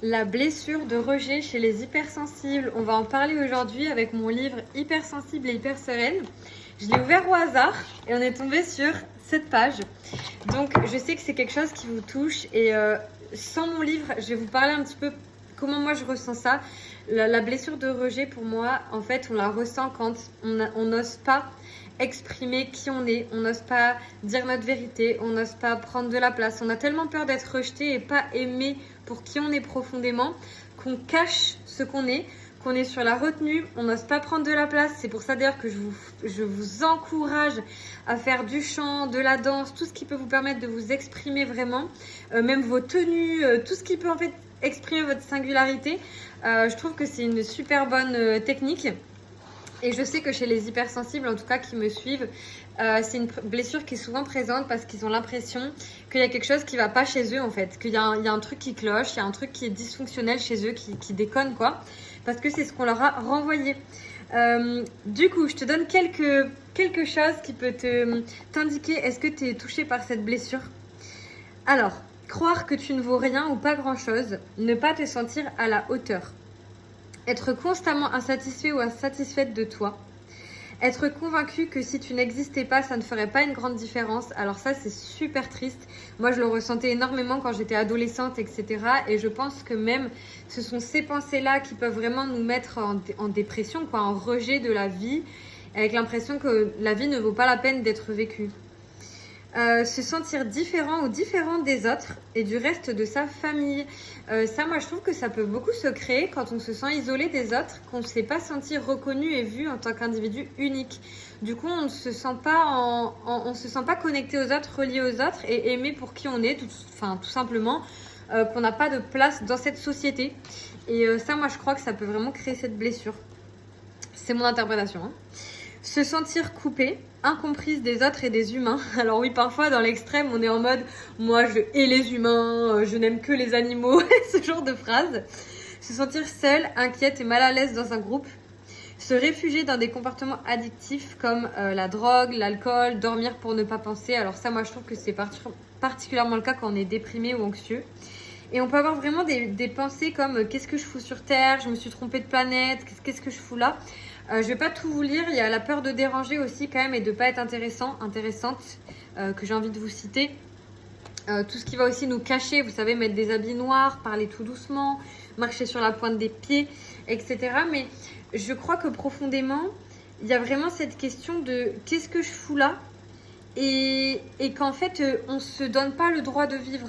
La blessure de rejet chez les hypersensibles. On va en parler aujourd'hui avec mon livre Hypersensible et hyper sereine. Je l'ai ouvert au hasard et on est tombé sur cette page. Donc je sais que c'est quelque chose qui vous touche et sans mon livre, je vais vous parler un petit peu comment moi je ressens ça. La blessure de rejet pour moi, en fait, on la ressent quand on n'ose pas exprimer qui on est, on n'ose pas dire notre vérité, on n'ose pas prendre de la place. On a tellement peur d'être rejeté et pas aimé pour qui on est profondément qu'on cache ce qu'on est sur la retenue, on n'ose pas prendre de la place. C'est pour ça d'ailleurs que je vous encourage à faire du chant, de la danse, tout ce qui peut vous permettre de vous exprimer vraiment, même vos tenues, tout ce qui peut en fait exprimer votre singularité. Je trouve que c'est une super bonne technique. Et je sais que chez les hypersensibles, en tout cas qui me suivent, c'est une blessure qui est souvent présente parce qu'ils ont l'impression qu'il y a quelque chose qui ne va pas chez eux en fait, qu'il y a un truc qui cloche, il y a un truc qui est dysfonctionnel chez eux, qui déconne quoi, parce que c'est ce qu'on leur a renvoyé. Du coup, je te donne quelque chose qui peut t'indiquer est-ce que tu es touché par cette blessure. Alors, croire que tu ne vaux rien ou pas grand-chose, ne pas te sentir à la hauteur. Être constamment insatisfait ou insatisfaite de toi. Être convaincu que si tu n'existais pas, ça ne ferait pas une grande différence. Alors ça, c'est super triste. Moi, je le ressentais énormément quand j'étais adolescente, etc. Et je pense que même, ce sont ces pensées-là qui peuvent vraiment nous mettre en dépression, quoi, en rejet de la vie, avec l'impression que la vie ne vaut pas la peine d'être vécue. Se sentir différent ou différente des autres et du reste de sa famille. Ça, moi, je trouve que ça peut beaucoup se créer quand on se sent isolé des autres, qu'on ne s'est pas senti reconnu et vu en tant qu'individu unique. Du coup, on ne se sent pas, on se sent pas connecté aux autres, relié aux autres et aimé pour qui on est, tout simplement, qu'on n'a pas de place dans cette société. Et ça, moi, je crois que ça peut vraiment créer cette blessure. C'est mon interprétation, hein. Se sentir coupée, incomprise des autres et des humains. Alors oui, parfois dans l'extrême, on est en mode « moi je hais les humains, je n'aime que les animaux », ce genre de phrases. Se sentir seule, inquiète et mal à l'aise dans un groupe. Se réfugier dans des comportements addictifs comme la drogue, l'alcool, dormir pour ne pas penser. Alors ça, moi je trouve que c'est particulièrement le cas quand on est déprimé ou anxieux. Et on peut avoir vraiment des pensées comme qu'est-ce que je fous sur Terre, je me suis trompée de planète, qu'est-ce que je fous là. Je vais pas tout vous lire, il y a la peur de déranger aussi quand même et de pas être intéressante que j'ai envie de vous citer. Tout ce qui va aussi nous cacher, vous savez, mettre des habits noirs, parler tout doucement, marcher sur la pointe des pieds, etc. Mais je crois que profondément, il y a vraiment cette question de qu'est-ce que je fous là et qu'en fait, on se donne pas le droit de vivre.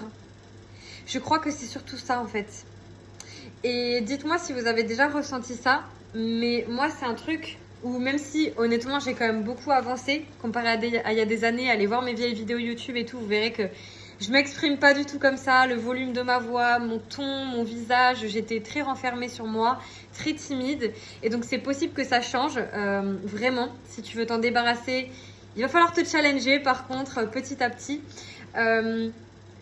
Je crois que c'est surtout ça en fait. Et dites-moi si vous avez déjà ressenti ça. Mais moi, c'est un truc où même si, honnêtement, j'ai quand même beaucoup avancé comparé à il y a des années, allez voir mes vieilles vidéos YouTube et tout, vous verrez que je m'exprime pas du tout comme ça, le volume de ma voix, mon ton, mon visage, j'étais très renfermée sur moi, très timide. Et donc, c'est possible que ça change, vraiment. Si tu veux t'en débarrasser, il va falloir te challenger, par contre, petit à petit.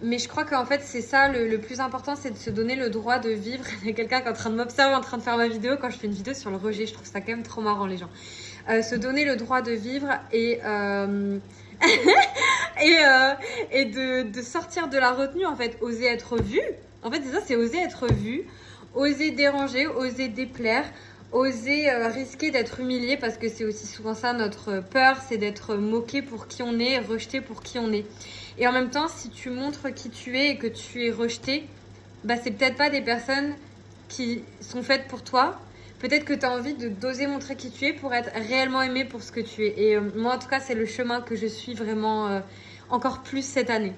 Mais je crois qu'en fait, c'est ça le plus important, c'est de se donner le droit de vivre. Il y a quelqu'un qui est en train de m'observer, en train de faire ma vidéo. Quand je fais une vidéo sur le rejet, je trouve ça quand même trop marrant, les gens. Se donner le droit de vivre et de sortir de la retenue, en fait. Oser être vu. En fait, c'est ça, c'est oser être vu, oser déranger, oser déplaire, oser risquer d'être humilié parce que c'est aussi souvent ça notre peur, c'est d'être moqué pour qui on est, rejeté pour qui on est. Et en même temps, si tu montres qui tu es et que tu es rejeté, bah c'est peut-être pas des personnes qui sont faites pour toi. Peut-être que tu as envie d'oser montrer qui tu es pour être réellement aimé pour ce que tu es. Et moi, en tout cas, c'est le chemin que je suis vraiment encore plus cette année.